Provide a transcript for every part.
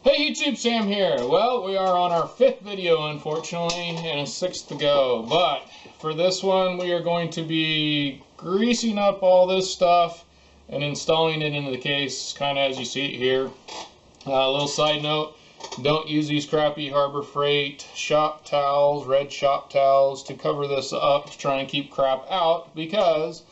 Hey YouTube, Sam here. Well, we are on our 5th video, unfortunately, and a 6th to go. But for this one, we are going to be greasing up all this stuff and installing it into the case, kind of as you see it here. A little side note, don't use these crappy Harbor Freight shop towels, red shop towels, to cover this up to try and keep crap out, because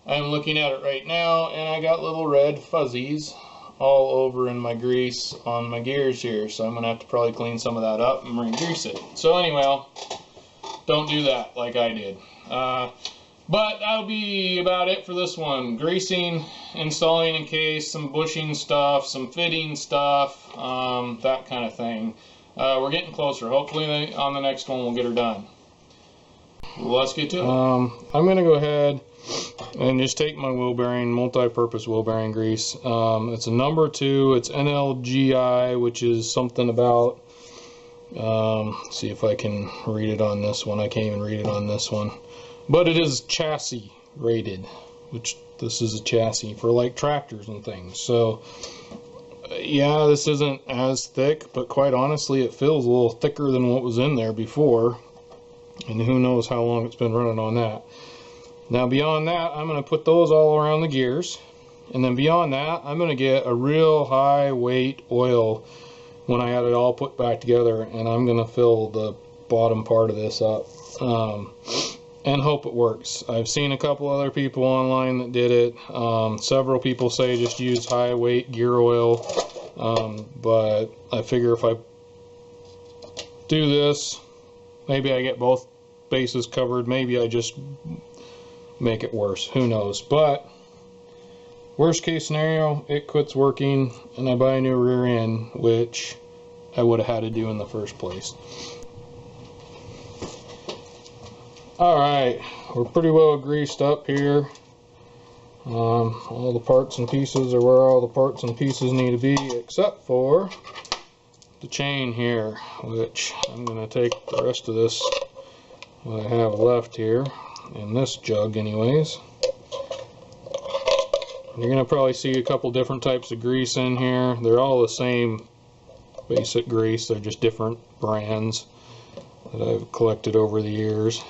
I'm looking at it right now and I got little red fuzzies all over in my grease on my gears here, so I'm gonna have to probably clean some of that up and re-grease it. So anyway, don't do that like I did. But that'll be about it for this one. Greasing, installing in case, some bushing stuff, some fitting stuff, that kind of thing. We're getting closer. Hopefully on the next one we'll get her done. Let's get to it. I'm gonna go ahead and just take my wheel bearing, multi-purpose wheel bearing grease. It's a number 2. It's NLGI, which is something about, see if I can read it on this one. I can't even read it on this one. But it is chassis rated, which this is a chassis for like tractors and things. So yeah, this isn't as thick, but quite honestly it feels a little thicker than what was in there before. And who knows how long it's been running on that. Now beyond that, I'm going to put those all around the gears, and then beyond that I'm going to get a real high weight oil when I had it all put back together, and I'm going to fill the bottom part of this up and hope it works. I've seen a couple other people online that did it. Several people say just use high weight gear oil, but I figure if I do this, maybe I get both bases covered, maybe I just make it worse, who knows. But worst case scenario, it quits working and I buy a new rear end, which I would have had to do in the first place. Alright, we're pretty well greased up here. All the parts and pieces are where all the parts and pieces need to be, except for the chain here, which I'm going to take the rest of this, what I have left here, in this jug anyways. You're going to probably see a couple different types of grease in here. They're all the same basic grease, they're just different brands that I've collected over the years.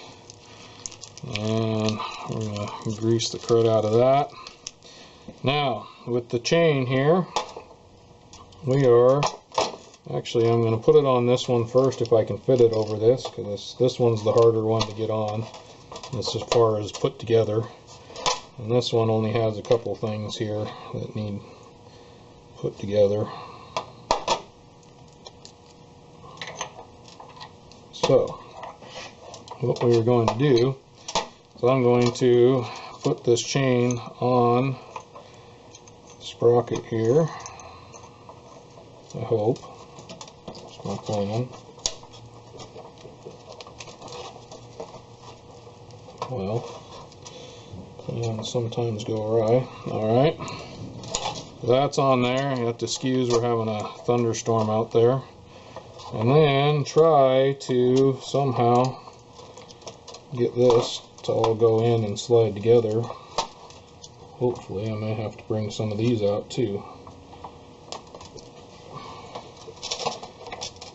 And we're going to grease the crud out of that. Now with the chain here, we are actually, I'm going to put it on this one first if I can fit it over this, because this one's the harder one to get on. This as far as put together, and this one only has a couple things here that need put together. So what we are going to do is I'm going to put this chain on the sprocket here, I hope. That's my plan. Well, plans sometimes go awry. Alright, that's on there. You have to excuse, we're having a thunderstorm out there. And then try to somehow get this to all go in and slide together. Hopefully, I may have to bring some of these out too.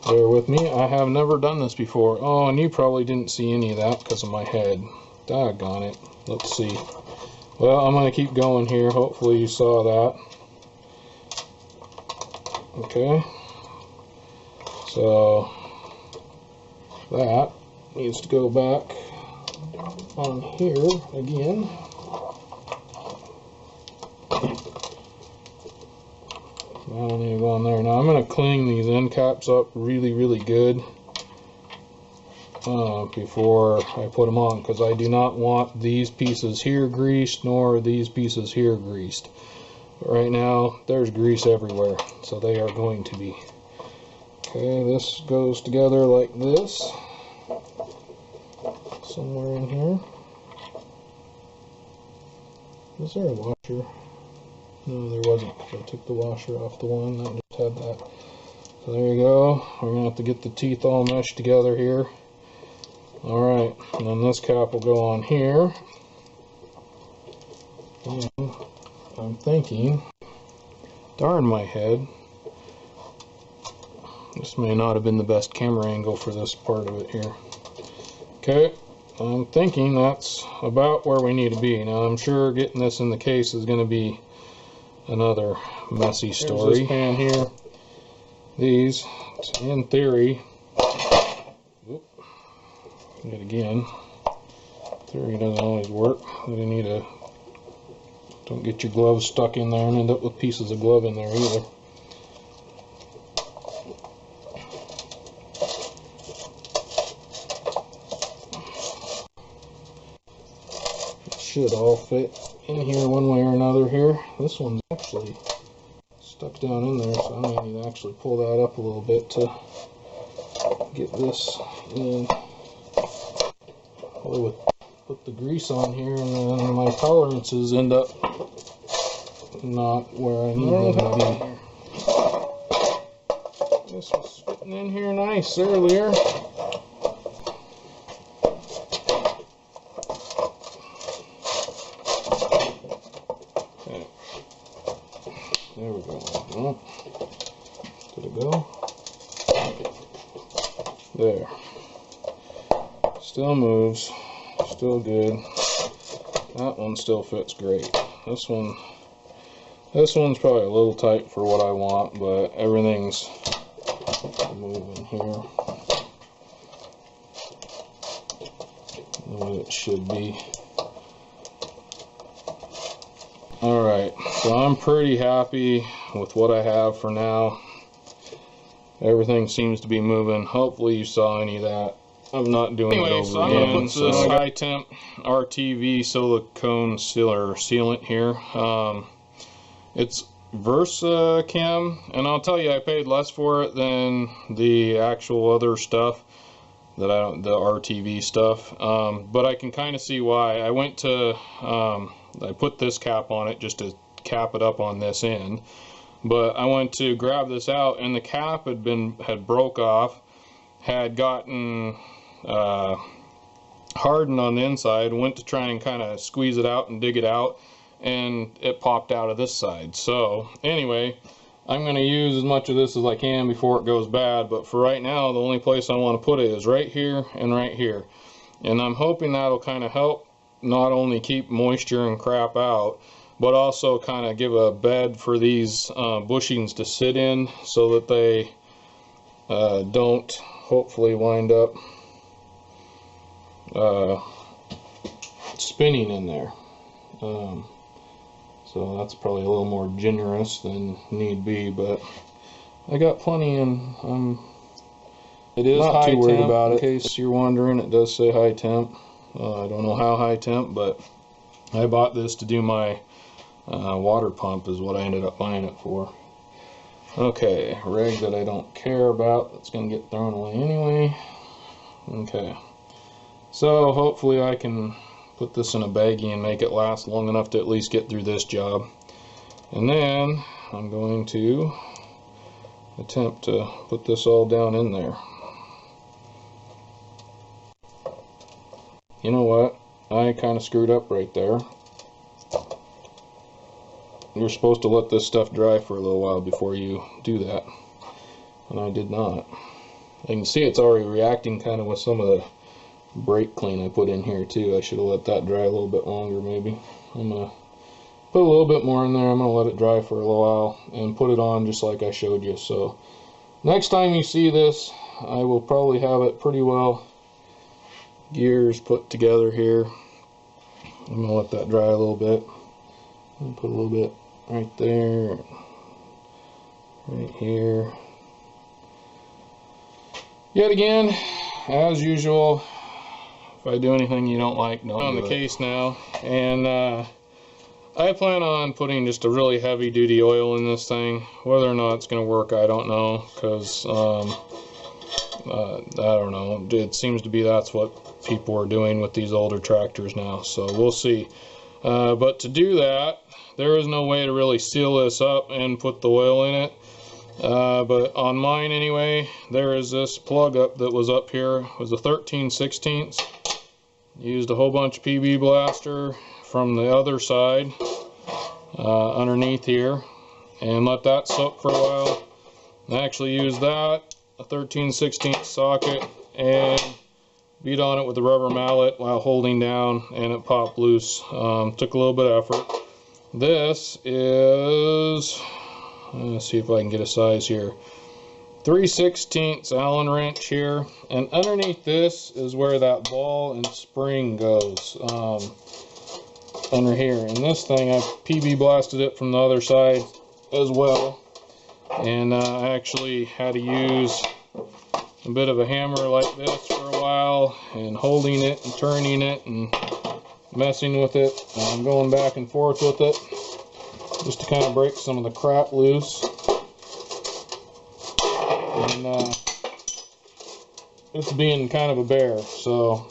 Bear with me, I have never done this before. Oh, and you probably didn't see any of that because of my head. Doggone it. Let's see. Well, I'm going to keep going here. Hopefully you saw that. Okay. So that needs to go back on here again. I don't need to go on there. Now I'm going to clean these end caps up really good before I put them on, because I do not want these pieces here greased nor these pieces here greased. But right now there's grease everywhere, so they are going to be. Okay, this goes together like this, somewhere in here. Is there a washer? No, there wasn't. I took the washer off the one that just had that. So there you go. We're going to have to get the teeth all meshed together here. Alright, and then this cap will go on here. And I'm thinking, darn my head, This may not have been the best camera angle for this part of it here. Okay, I'm thinking that's about where we need to be. Now I'm sure getting this in the case is going to be another messy story. Here's this pan here. These, in theory, it again. Theory doesn't always work. You need to don't get your gloves stuck in there and end up with pieces of glove in there either. It should all fit in here one way or another here. This one's actually stuck down in there, so I may need to actually pull that up a little bit to get this in. I would put the grease on here and then my tolerances end up not where I need them to be. This was fitting in here nice earlier. Okay. There we go. Oh. Did it go? There. Still moves. Still good. That one still fits great. This one's probably a little tight for what I want, but everything's moving here the way it should be. Alright, so I'm pretty happy with what I have for now. Everything seems to be moving. Hopefully you saw any of that. I'm not doing it over so I'm going to put this this high temp RTV silicone sealant here. It's VersaChem, and I'll tell you, I paid less for it than the actual other stuff that the RTV stuff. But I can kind of see why. I went to I put this cap on it just to cap it up on this end, but I went to grab this out and the cap had broke off, had gotten hardened on the inside. Went to try and kind of squeeze it out and dig it out, and it popped out of this side. So anyway, I'm going to use as much of this as I can before it goes bad, but for right now the only place I want to put it is right here and right here, and I'm hoping that'll kind of help not only keep moisture and crap out, but also kind of give a bed for these bushings to sit in so that they don't hopefully wind up spinning in there. So that's probably a little more generous than need be, but I got plenty, and it is not too worried about it. In case you're wondering, it does say high temp. I don't know how high temp, but I bought this to do my water pump is what I ended up buying it for. Okay, rag that I don't care about, that's going to get thrown away anyway. Okay, so hopefully I can put this in a baggie and make it last long enough to at least get through this job. And then I'm going to attempt to put this all down in there. You know what? I kind of screwed up right there. You're supposed to let this stuff dry for a little while before you do that, and I did not. I can see it's already reacting kind of with some of the brake clean I put in here too. I should have let that dry a little bit longer maybe. I'm going to put a little bit more in there. I'm going to let it dry for a little while and put it on just like I showed you. So next time you see this, I will probably have it pretty well gears put together here. I'm going to let that dry a little bit. I'm going to put a little bit right there, right here. Yet again, as usual, if I do anything you don't like, don't do it. On the case now, and I plan on putting just a really heavy duty oil in this thing. Whether or not it's going to work, I don't know, because I don't know, it seems to be that's what people are doing with these older tractors now, so we'll see. But to do that, there is no way to really seal this up and put the oil in it. But on mine anyway, there is this plug up that was up here. It was a 13/16. Used a whole bunch of PB blaster from the other side underneath here, and let that soak for a while. I actually used that a 13/16 socket and beat on it with a rubber mallet while holding down, and it popped loose. Took a little bit of effort. This is, let's see if I can get a size here, 3/16 Allen wrench here, and underneath this is where that ball and spring goes, under here. And this thing, I PB blasted it from the other side as well, and I actually had to use a bit of a hammer like this for a while, and holding it and turning it and messing with it, and going back and forth with it just to kind of break some of the crap loose. And it's being kind of a bear, so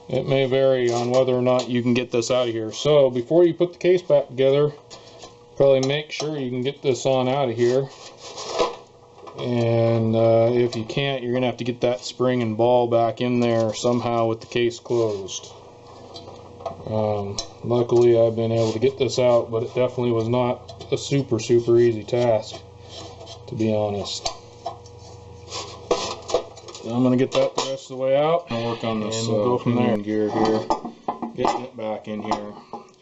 it may vary on whether or not you can get this out of here. So before you put the case back together, probably make sure you can get this on out of here. And if you can't, you're gonna have to get that spring and ball back in there somehow with the case closed. Luckily I've been able to get this out, but it definitely was not a super easy task, to be honest. So I'm gonna get that the rest of the way out and work on this, and we'll go from there. Gear here, getting it back in here,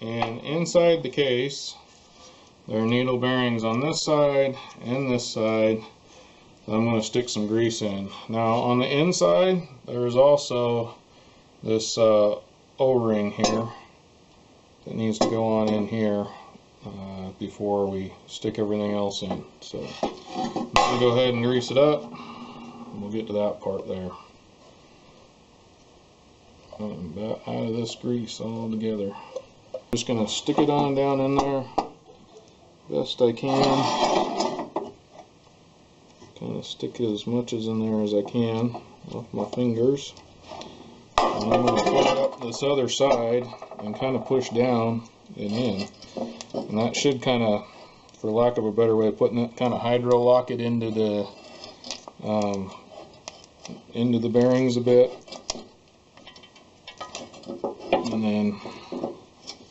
and inside the case there are needle bearings on this side and this side. I'm going to stick some grease in. Now on the inside there's also this O-ring here that needs to go on in here before we stick everything else in. So I'm going to go ahead and grease it up. We'll get to that part there. I'm about out of this grease altogether. Just going to stick it on down in there best I can. Kind of stick as much as in there as I can with my fingers. And I'm going to pull up this other side and kind of push down and in. And that should kind of, for lack of a better way of putting it, kind of hydro lock it into the bearings a bit. And then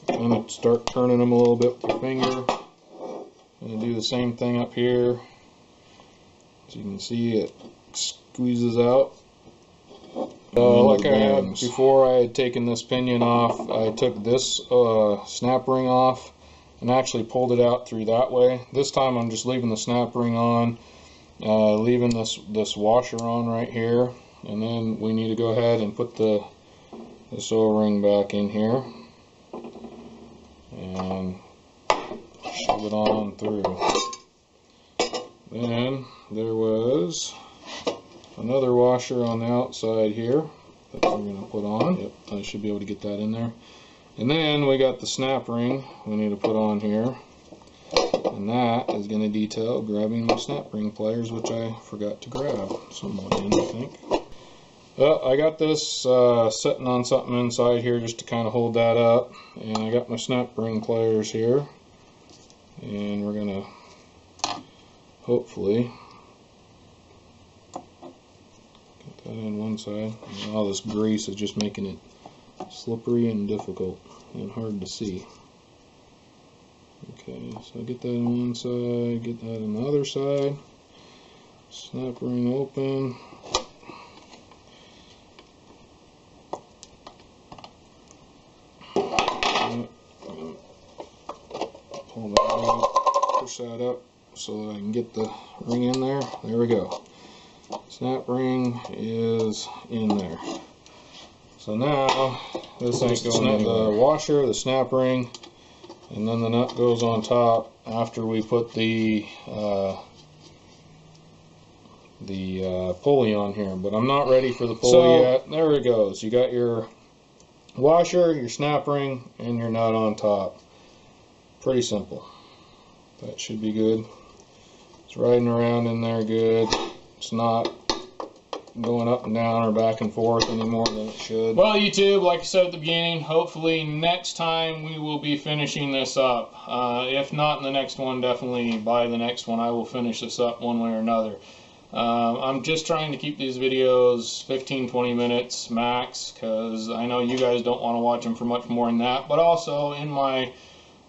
kind of start turning them a little bit with your finger. And do the same thing up here. As you can see, it squeezes out. Like I had before, I had taken this pinion off. I took this snap ring off and actually pulled it out through that way. This time I'm just leaving the snap ring on, leaving this washer on right here, and then we need to go ahead and put this O-ring back in here and shove it on through. Then there was another washer on the outside here that we're going to put on. Yep, I should be able to get that in there. And then we got the snap ring we need to put on here, and that is going to detail grabbing my snap ring pliers, which I forgot to grab somewhat in, I think. I got this sitting on something inside here just to kind of hold that up, and I got my snap ring pliers here, and we're going to hopefully get that in one side. And all this grease is just making it slippery and difficult and hard to see. Okay, so get that on one side, get that on the other side. Snap ring open. Pull that out, push that up so that I can get the ring in there. There we go. Snap ring is in there. So now this ain't going in the washer, the snap ring, and then the nut goes on top after we put the pulley on here. But I'm not ready for the pulley yet. There it goes. You got your washer, your snap ring, and your nut on top. Pretty simple. That should be good. It's riding around in there good. It's not going up and down or back and forth any more than it should. Well, YouTube, like I said at the beginning, hopefully next time we will be finishing this up. If not in the next one, definitely by the next one I will finish this up one way or another. I'm just trying to keep these videos 15-20 minutes max, because I know you guys don't want to watch them for much more than that. But also in my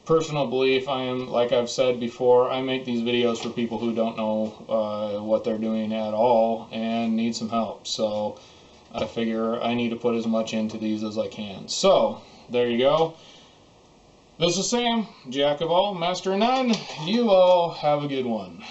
personal belief, I am, like I've said before, I make these videos for people who don't know what they're doing at all and need some help. So I figure I need to put as much into these as I can. So there you go. This is Sam, Jack of all, Master of none. You all have a good one.